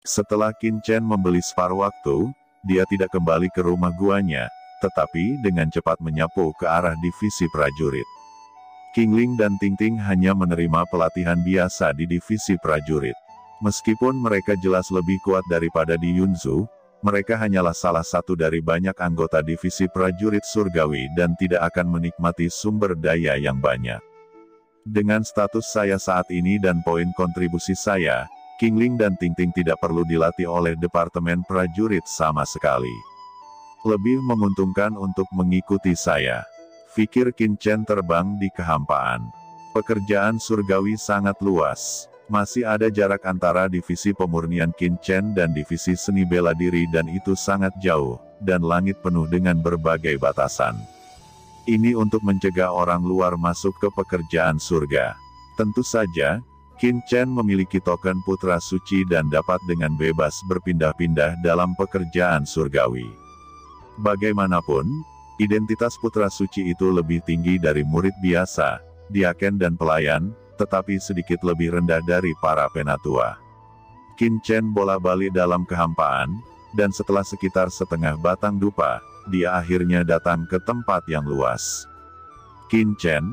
Setelah Qin Chen membeli separuh waktu, dia tidak kembali ke rumah guanya, tetapi dengan cepat menyapu ke arah divisi prajurit. Qingling dan Tingting hanya menerima pelatihan biasa di divisi prajurit. Meskipun mereka jelas lebih kuat daripada Di Yunzu, mereka hanyalah salah satu dari banyak anggota divisi prajurit surgawi dan tidak akan menikmati sumber daya yang banyak. Dengan status saya saat ini dan poin kontribusi saya, Qingling dan Tingting tidak perlu dilatih oleh Departemen Prajurit sama sekali. Lebih menguntungkan untuk mengikuti saya. Pikir Qin Chen terbang di kehampaan. Pekerjaan surgawi sangat luas. Masih ada jarak antara divisi pemurnian Qin Chen dan divisi seni bela diri dan itu sangat jauh, dan langit penuh dengan berbagai batasan. Ini untuk mencegah orang luar masuk ke pekerjaan surga. Tentu saja, Qin Chen memiliki token putra suci dan dapat dengan bebas berpindah-pindah dalam pekerjaan surgawi. Bagaimanapun, identitas putra suci itu lebih tinggi dari murid biasa, diaken dan pelayan, tetapi sedikit lebih rendah dari para penatua. Qin Chen bola-balik dalam kehampaan, dan setelah sekitar setengah batang dupa, dia akhirnya datang ke tempat yang luas. Qin Chen,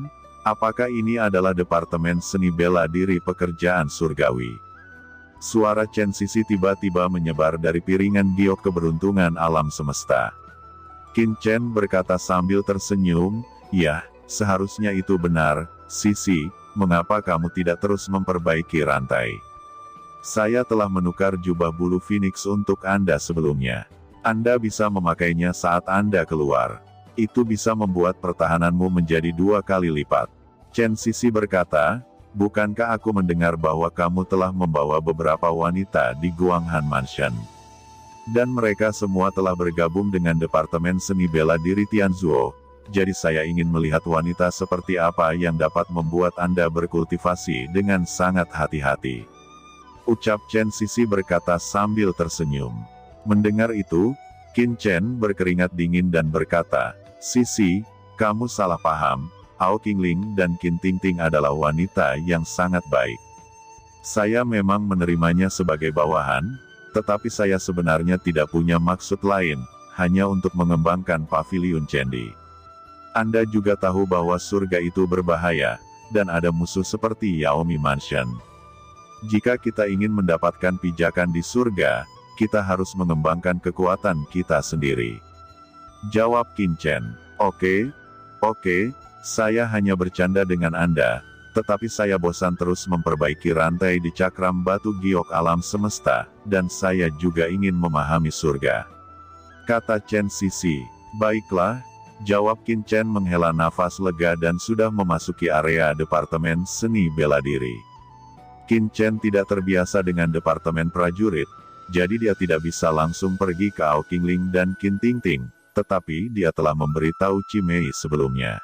apakah ini adalah Departemen Seni Bela Diri Pekerjaan Surgawi? Suara Chen Sisi tiba-tiba menyebar dari piringan giok keberuntungan alam semesta. Qin Chen berkata sambil tersenyum, "Ya, seharusnya itu benar, Sisi, mengapa kamu tidak terus memperbaiki rantai? Saya telah menukar jubah bulu Phoenix untuk Anda sebelumnya. Anda bisa memakainya saat Anda keluar. Itu bisa membuat pertahananmu menjadi 2 kali lipat." Chen Sisi berkata, "Bukankah aku mendengar bahwa kamu telah membawa beberapa wanita di Guanghan Mansion? Dan mereka semua telah bergabung dengan Departemen Seni Bela Diri Tianzuo, jadi saya ingin melihat wanita seperti apa yang dapat membuat Anda berkultivasi dengan sangat hati-hati." Ucap Chen Sisi berkata sambil tersenyum. Mendengar itu, Qin Chen berkeringat dingin dan berkata, "Sisi, kamu salah paham, Ao Qingling dan Qin Tingting adalah wanita yang sangat baik. Saya memang menerimanya sebagai bawahan, tetapi saya sebenarnya tidak punya maksud lain, hanya untuk mengembangkan paviliun Chendi. Anda juga tahu bahwa surga itu berbahaya, dan ada musuh seperti Yaomi Mansion. Jika kita ingin mendapatkan pijakan di surga, kita harus mengembangkan kekuatan kita sendiri." Jawab Qin Chen, Oke, saya hanya bercanda dengan Anda, tetapi saya bosan terus memperbaiki rantai di cakram batu giok alam semesta, dan saya juga ingin memahami surga. Kata Chen Sisi, "Baiklah," jawab Qin Chen menghela nafas lega dan sudah memasuki area Departemen Seni Bela Diri. Qin Chen tidak terbiasa dengan Departemen Prajurit, jadi dia tidak bisa langsung pergi ke Ao Qingling dan Qin Tingting, tetapi dia telah memberitahu Cimei sebelumnya.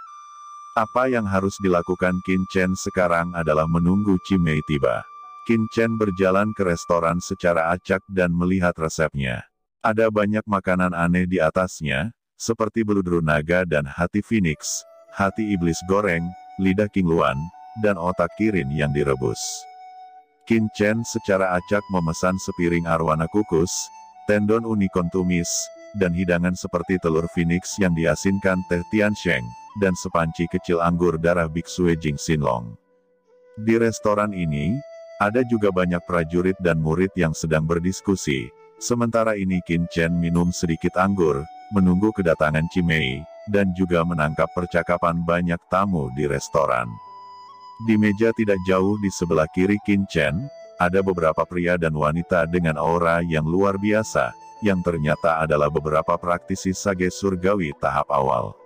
Apa yang harus dilakukan Qin Chen sekarang adalah menunggu Cimei tiba. Qin Chen berjalan ke restoran secara acak dan melihat resepnya. Ada banyak makanan aneh di atasnya, seperti beludru naga dan hati phoenix, hati iblis goreng, lidah kingluan, dan otak kirin yang direbus. Qin Chen secara acak memesan sepiring arwana kukus, tendon unicorn tumis, dan hidangan seperti telur phoenix yang diasinkan teh Tiansheng, dan sepanci kecil anggur darah Biksue Jing Xinlong. Di restoran ini, ada juga banyak prajurit dan murid yang sedang berdiskusi. Sementara ini Qin Chen minum sedikit anggur, menunggu kedatangan Cimei, dan juga menangkap percakapan banyak tamu di restoran. Di meja tidak jauh di sebelah kiri Qin Chen, ada beberapa pria dan wanita dengan aura yang luar biasa, yang ternyata adalah beberapa praktisi sage surgawi tahap awal.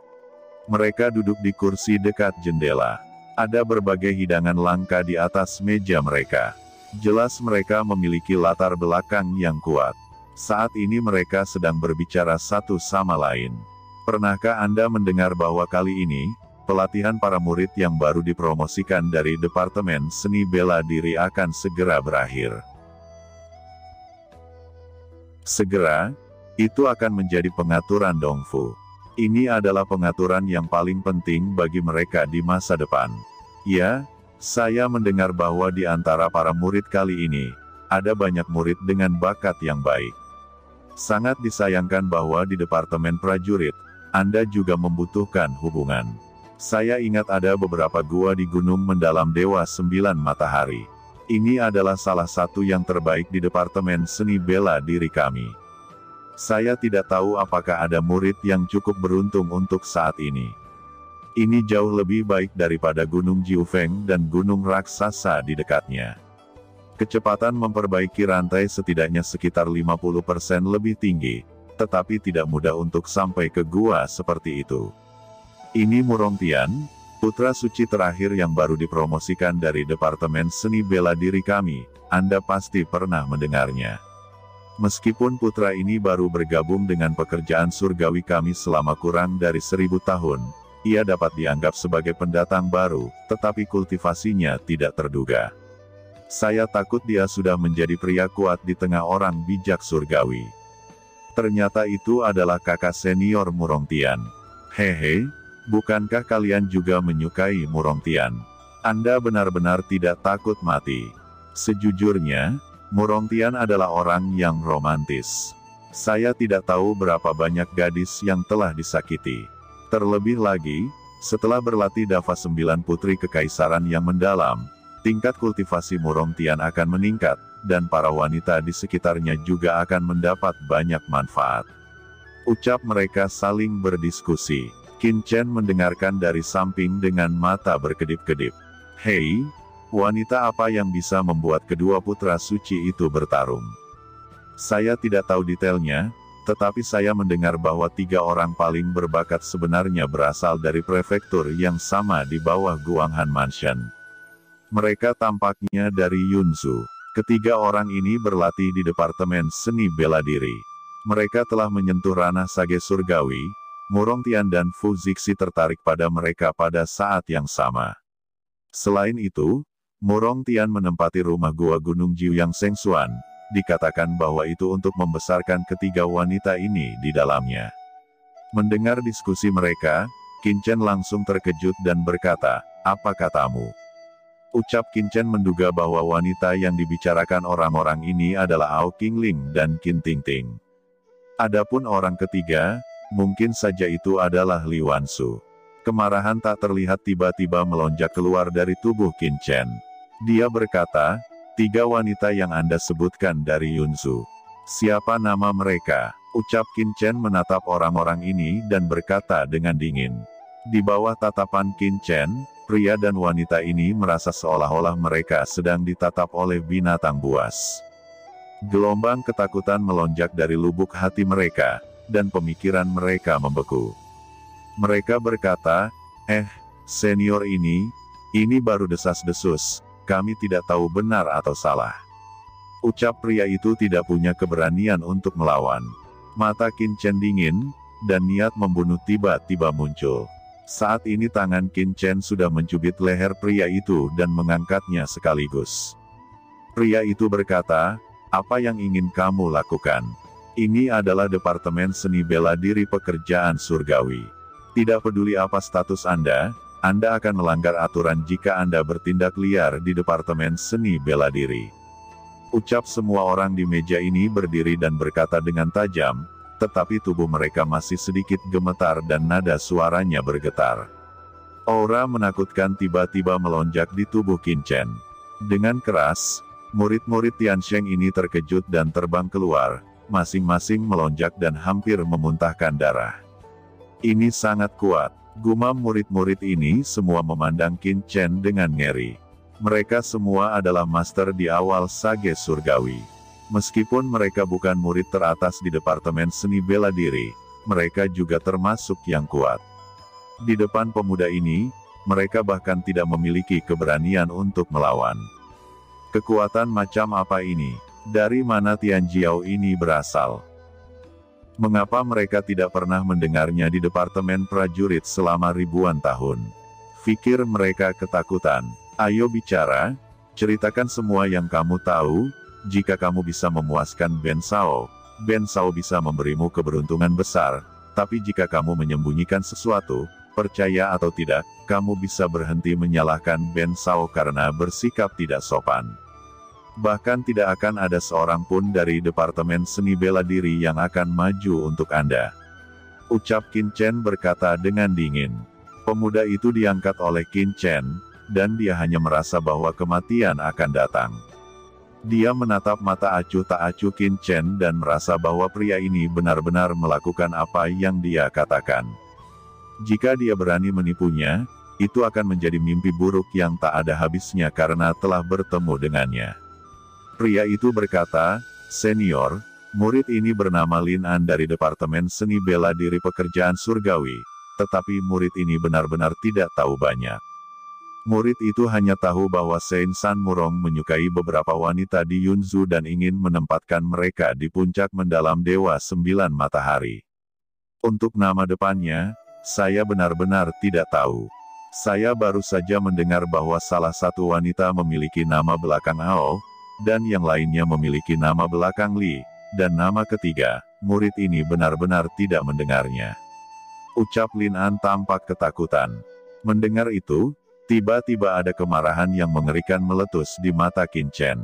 Mereka duduk di kursi dekat jendela. Ada berbagai hidangan langka di atas meja mereka. Jelas mereka memiliki latar belakang yang kuat. Saat ini mereka sedang berbicara satu sama lain. Pernahkah Anda mendengar bahwa kali ini, pelatihan para murid yang baru dipromosikan dari Departemen Seni Bela Diri akan segera berakhir? Segera, itu akan menjadi pengaturan Dongfu. Ini adalah pengaturan yang paling penting bagi mereka di masa depan. Ya, saya mendengar bahwa di antara para murid kali ini, ada banyak murid dengan bakat yang baik. Sangat disayangkan bahwa di Departemen Prajurit, Anda juga membutuhkan hubungan. Saya ingat ada beberapa gua di Gunung Mendalam Dewa 9 Matahari. Ini adalah salah satu yang terbaik di Departemen Seni Bela Diri kami. Saya tidak tahu apakah ada murid yang cukup beruntung untuk saat ini. Ini jauh lebih baik daripada Gunung Jiufeng dan Gunung Raksasa di dekatnya. Kecepatan memperbaiki rantai setidaknya sekitar 50% lebih tinggi, tetapi tidak mudah untuk sampai ke gua seperti itu. Ini Murongtian, putra suci terakhir yang baru dipromosikan dari Departemen Seni Bela Diri kami, Anda pasti pernah mendengarnya. Meskipun putra ini baru bergabung dengan pekerjaan surgawi kami selama kurang dari 1000 tahun, ia dapat dianggap sebagai pendatang baru, tetapi kultivasinya tidak terduga. Saya takut dia sudah menjadi pria kuat di tengah orang bijak surgawi. Ternyata itu adalah kakak senior Murongtian. Hehe, bukankah kalian juga menyukai Murongtian? Anda benar-benar tidak takut mati. Sejujurnya, Murongtian adalah orang yang romantis. Saya tidak tahu berapa banyak gadis yang telah disakiti. Terlebih lagi, setelah berlatih Dava 9 Putri Kekaisaran yang mendalam, tingkat kultivasi Murongtian akan meningkat, dan para wanita di sekitarnya juga akan mendapat banyak manfaat. Ucap mereka saling berdiskusi. Qin Chen mendengarkan dari samping dengan mata berkedip-kedip. Hei, wanita apa yang bisa membuat kedua putra suci itu bertarung? Saya tidak tahu detailnya, tetapi saya mendengar bahwa 3 orang paling berbakat sebenarnya berasal dari prefektur yang sama di bawah Guanghan Mansion. Mereka tampaknya dari Yunzhu. Ketiga orang ini berlatih di Departemen Seni Bela Diri. Mereka telah menyentuh ranah sage surgawi. Murongtian dan Fu Zixi tertarik pada mereka pada saat yang sama. Selain itu, Murongtian menempati rumah gua Gunung Jiu yang Sengsuan. Dikatakan bahwa itu untuk membesarkan ketiga wanita ini di dalamnya. Mendengar diskusi mereka, Qin Chen langsung terkejut dan berkata, "Apa katamu?" Ucap Qin Chen menduga bahwa wanita yang dibicarakan orang-orang ini adalah Ao Qingling dan Qin Tingting. Adapun orang ketiga, mungkin saja itu adalah Li Wansu. Kemarahan tak terlihat tiba-tiba melonjak keluar dari tubuh Qin Chen. Dia berkata, "3 wanita yang Anda sebutkan dari Yunzhu. Siapa nama mereka?" Ucap Qin Chen menatap orang-orang ini dan berkata dengan dingin. Di bawah tatapan Qin Chen, pria dan wanita ini merasa seolah-olah mereka sedang ditatap oleh binatang buas. Gelombang ketakutan melonjak dari lubuk hati mereka, dan pemikiran mereka membeku. Mereka berkata, senior ini baru desas-desus, kami tidak tahu benar atau salah." Ucap pria itu tidak punya keberanian untuk melawan. Mata Qin Chen dingin, dan niat membunuh tiba-tiba muncul. Saat ini tangan Qin Chen sudah mencubit leher pria itu dan mengangkatnya sekaligus. Pria itu berkata, "Apa yang ingin kamu lakukan? Ini adalah Departemen Seni Bela Diri Pekerjaan Surgawi. Tidak peduli apa status Anda akan melanggar aturan jika Anda bertindak liar di Departemen Seni Bela Diri." Ucap semua orang di meja ini berdiri dan berkata dengan tajam, tetapi tubuh mereka masih sedikit gemetar dan nada suaranya bergetar. Aura menakutkan tiba-tiba melonjak di tubuh Qin Chen. Dengan keras, murid-murid Tiansheng ini terkejut dan terbang keluar, masing-masing melonjak dan hampir memuntahkan darah. Ini sangat kuat. Gumam murid-murid ini semua memandang Qin Chen dengan ngeri. Mereka semua adalah master di awal sage surgawi. Meskipun mereka bukan murid teratas di Departemen Seni Bela Diri, mereka juga termasuk yang kuat. Di depan pemuda ini, mereka bahkan tidak memiliki keberanian untuk melawan. Kekuatan macam apa ini? Dari mana Tianjiao ini berasal? Mengapa mereka tidak pernah mendengarnya di Departemen Prajurit selama ribuan tahun? Pikir mereka ketakutan. Ayo bicara, ceritakan semua yang kamu tahu. Jika kamu bisa memuaskan Ben Shao bisa memberimu keberuntungan besar, tapi jika kamu menyembunyikan sesuatu, percaya atau tidak, kamu bisa berhenti menyalahkan Ben Shao karena bersikap tidak sopan. Bahkan tidak akan ada seorang pun dari Departemen Seni Bela Diri yang akan maju untuk Anda. Ucap Qin Chen berkata dengan dingin. Pemuda itu diangkat oleh Qin Chen, dan dia hanya merasa bahwa kematian akan datang. Dia menatap mata acuh tak acuh Qin Chen dan merasa bahwa pria ini benar-benar melakukan apa yang dia katakan. Jika dia berani menipunya, itu akan menjadi mimpi buruk yang tak ada habisnya karena telah bertemu dengannya. Pria itu berkata, "Senior, murid ini bernama Lin An dari Departemen Seni Bela Diri Pekerjaan Surgawi, tetapi murid ini benar-benar tidak tahu banyak. Murid itu hanya tahu bahwa Sein San Murong menyukai beberapa wanita di Yunzu dan ingin menempatkan mereka di puncak mendalam Dewa Sembilan Matahari. Untuk nama depannya, saya benar-benar tidak tahu. Saya baru saja mendengar bahwa salah satu wanita memiliki nama belakang Ao, dan yang lainnya memiliki nama belakang Li, dan nama ketiga, murid ini benar-benar tidak mendengarnya." Ucap Lin An tampak ketakutan. Mendengar itu, tiba-tiba ada kemarahan yang mengerikan meletus di mata Qin Chen.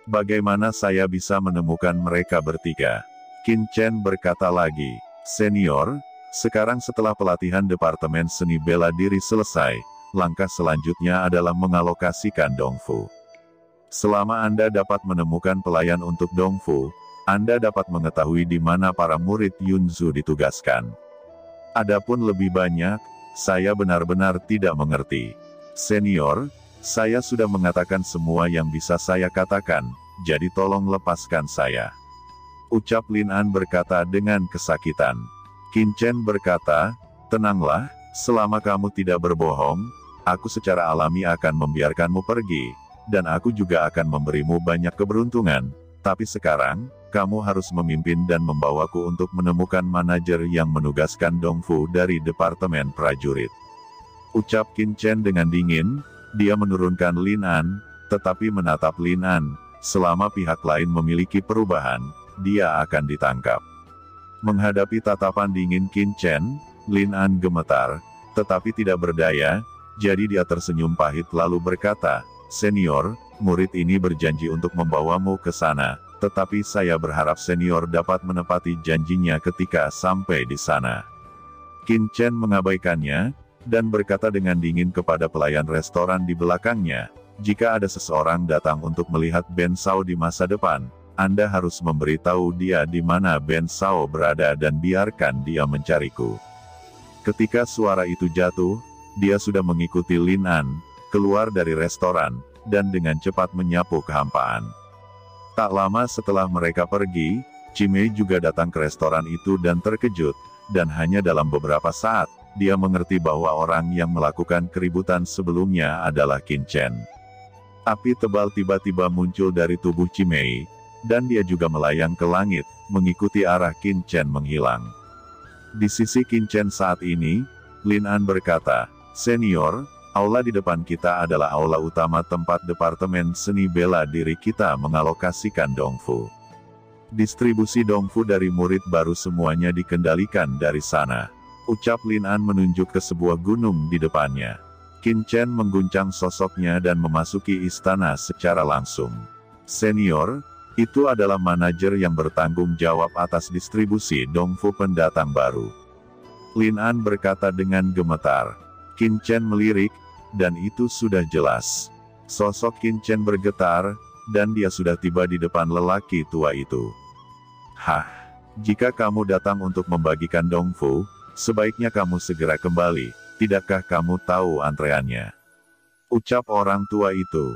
"Bagaimana saya bisa menemukan mereka bertiga?" Qin Chen berkata lagi, "Senior, sekarang setelah pelatihan Departemen Seni Bela Diri selesai, langkah selanjutnya adalah mengalokasikan Dongfu. Selama Anda dapat menemukan pelayan untuk Dongfu, Anda dapat mengetahui di mana para murid Yunzu ditugaskan. Adapun lebih banyak, saya benar-benar tidak mengerti. Senior, saya sudah mengatakan semua yang bisa saya katakan, jadi tolong lepaskan saya." Ucap Lin An berkata dengan kesakitan. Qin Chen berkata, "Tenanglah, selama kamu tidak berbohong, aku secara alami akan membiarkanmu pergi, dan aku juga akan memberimu banyak keberuntungan, tapi sekarang, kamu harus memimpin dan membawaku untuk menemukan manajer yang menugaskan Dongfu dari Departemen Prajurit." Ucap Qin Chen dengan dingin, dia menurunkan Lin An, tetapi menatap Lin An, selama pihak lain memiliki perubahan, dia akan ditangkap. Menghadapi tatapan dingin Qin Chen, Lin An gemetar, tetapi tidak berdaya, jadi dia tersenyum pahit lalu berkata, "Senior, murid ini berjanji untuk membawamu ke sana, tetapi saya berharap senior dapat menepati janjinya ketika sampai di sana." Qin Chen mengabaikannya, dan berkata dengan dingin kepada pelayan restoran di belakangnya, "Jika ada seseorang datang untuk melihat Ben Sao di masa depan, Anda harus memberitahu dia di mana Ben Sao berada dan biarkan dia mencariku." Ketika suara itu jatuh, dia sudah mengikuti Lin An keluar dari restoran, dan dengan cepat menyapu kehampaan. Tak lama setelah mereka pergi, Cimei juga datang ke restoran itu dan terkejut, dan hanya dalam beberapa saat, dia mengerti bahwa orang yang melakukan keributan sebelumnya adalah Qin Chen. Api tebal tiba-tiba muncul dari tubuh Cimei, dan dia juga melayang ke langit, mengikuti arah Qin Chen menghilang. Di sisi Qin Chen saat ini, Lin An berkata, "Senior, aula di depan kita adalah aula utama tempat Departemen Seni Bela Diri kita mengalokasikan Dongfu. Distribusi Dongfu dari murid baru semuanya dikendalikan dari sana." Ucap Lin An menunjuk ke sebuah gunung di depannya. Qin Chen mengguncang sosoknya dan memasuki istana secara langsung. "Senior, itu adalah manajer yang bertanggung jawab atas distribusi Dongfu pendatang baru." Lin An berkata dengan gemetar. Qin Chen melirik, dan itu sudah jelas. Sosok Qin Chen bergetar, dan dia sudah tiba di depan lelaki tua itu. "Hah, jika kamu datang untuk membagikan Dongfu, sebaiknya kamu segera kembali, tidakkah kamu tahu antreannya?" Ucap orang tua itu.